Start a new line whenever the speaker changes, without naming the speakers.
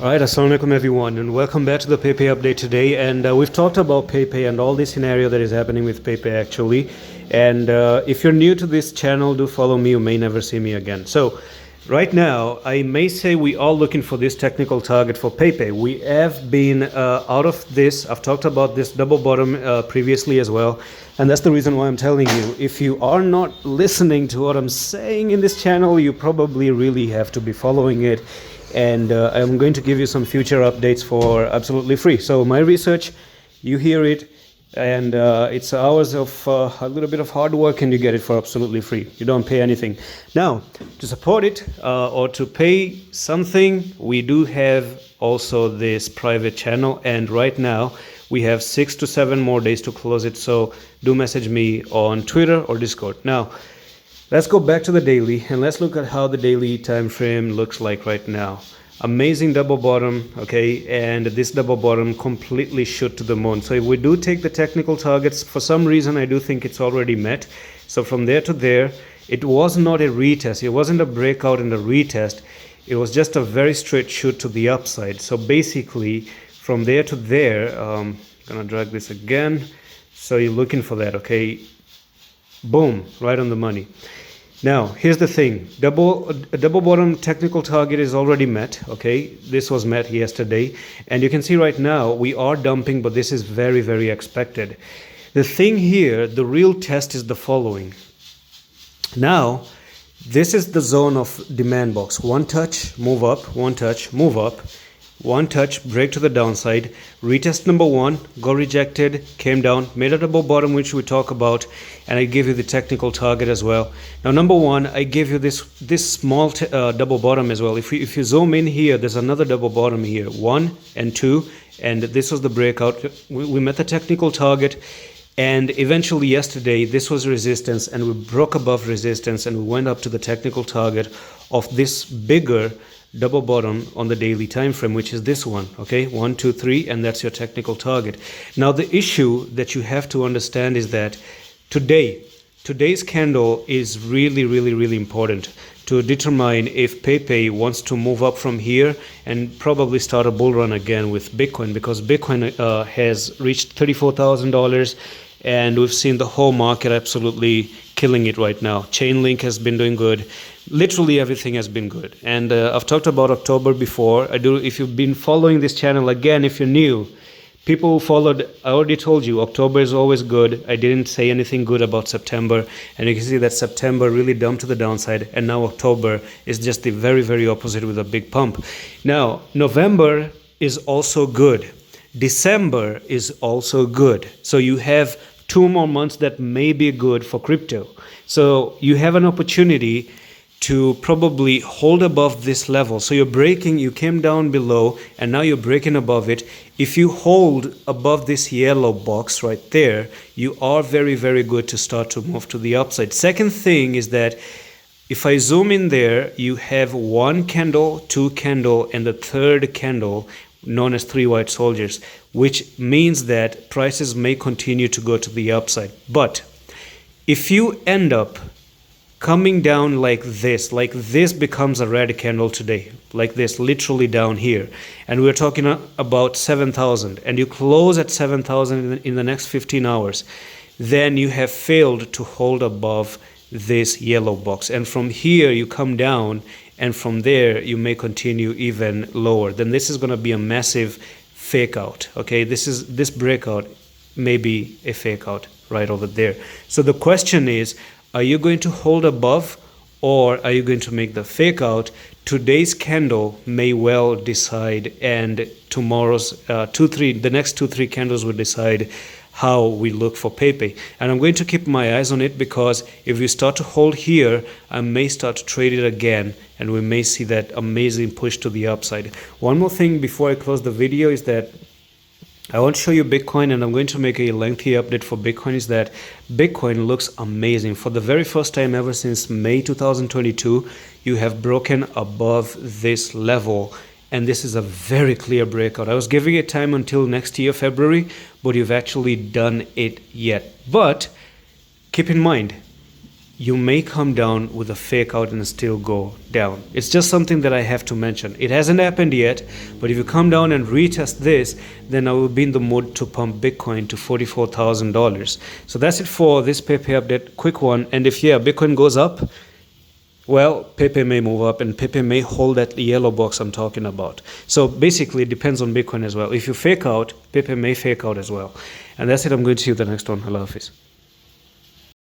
Alright, assalamualaikum everyone, and welcome back to the Pepe update today. And we've talked about Pepe and all this scenario that is happening with Pepe actually. And if you're new to this channel, do follow me. You may never see me again. So right now, I may say we are looking for this technical target for Pepe. We have been out of this. I've talked about this double bottom previously as well. And that's the reason why I'm telling you, if you are not listening to what I'm saying in this channel, you probably really have to be following it. And I'm going to give you some future updates for absolutely free. So my research, you hear it, and it's hours of a little bit of hard work, and you get it for absolutely free. You don't pay anything. Now, to support it or to pay something, we do have also this private channel, and right now we have 6 to 7 more days to close it. So do message me on Twitter or Discord. Now, let's go back to the daily and let's look at how the daily time frame looks like right now. Amazing double bottom, okay, and this double bottom completely shoot to the moon. So if we do take the technical targets, for some reason I do think it's already met. So from there to there, it was not a retest, it wasn't a breakout and a retest, it was just a very straight shoot to the upside. So basically from there to there, gonna drag this again, so you're looking for that, okay, boom, right on the money. Now here's the thing, double bottom technical target is already met, okay, this was met yesterday, and you can see right now we are dumping, but this is very, very expected. The thing here, the real test is the following. Now this is the zone of demand box. One touch, move up, one touch, move up, one touch, break to the downside, retest number one, got rejected, came down, made a double bottom, which we talk about, and I give you the technical target as well. Now number one, I gave you this small double bottom as well. If you zoom in here, there's another double bottom here, 1 and 2, and this was the breakout. We met the technical target, and eventually yesterday this was resistance, and we broke above resistance, and we went up to the technical target of this bigger double bottom on the daily time frame, which is this one, okay, 1 2 3, and that's your technical target. Now the issue that you have to understand is that today's candle is really important to determine if Pepe wants to move up from here and probably start a bull run again with Bitcoin, because Bitcoin has reached $34,000, and we've seen the whole market absolutely killing it right now. Chainlink has been doing good. Literally everything has been good. And I've talked about October before. If you've been following this channel, again, if you're new, people who followed, I already told you, October is always good. I didn't say anything good about September. And you can see that September really dumped to the downside. And now October is just the very, very opposite with a big pump. Now, November is also good. December is also good. So you have 2 more months that may be good for crypto. So you have an opportunity to probably hold above this level. So you're breaking, you came down below, and now you're breaking above it. If you hold above this yellow box right there, you are very, very good to start to move to the upside. Second thing is that if I zoom in there, you have 1 candle, 2 candle, and the third candle known as 3 white soldiers, which means that prices may continue to go to the upside. But if you end up coming down like this becomes a red candle today, like this, literally down here, and we're talking about 7,000, and you close at 7,000 in the next 15 hours, then you have failed to hold above this yellow box, and from here you come down, and from there you may continue even lower. Then this is going to be a massive fake out, okay? This breakout may be a fake out right over there. So the question is, are you going to hold above, or are you going to make the fake out? Today's candle may well decide, and tomorrow's the next 2-3 candles will decide how we look for Pepe. And I'm going to keep my eyes on it, because if we start to hold here, I may start to trade it again, and we may see that amazing push to the upside. One more thing before I close the video is that I want to show you Bitcoin, and I'm going to make a lengthy update for Bitcoin. Is that Bitcoin looks amazing. For the very first time ever since May 2022, you have broken above this level, and this is a very clear breakout. I was giving it time until next year, February, but you've actually done it yet. But keep in mind, you may come down with a fake out and still go down. It's just something that I have to mention. It hasn't happened yet, but if you come down and retest this, then I will be in the mood to pump Bitcoin to $44,000. So that's it for this Pepe update, quick one. And if Bitcoin goes up, well, Pepe may move up and Pepe may hold that yellow box I'm talking about. So basically it depends on Bitcoin as well. If you fake out, Pepe may fake out as well. And that's it. I'm going to see you the next one. Allah Hafiz.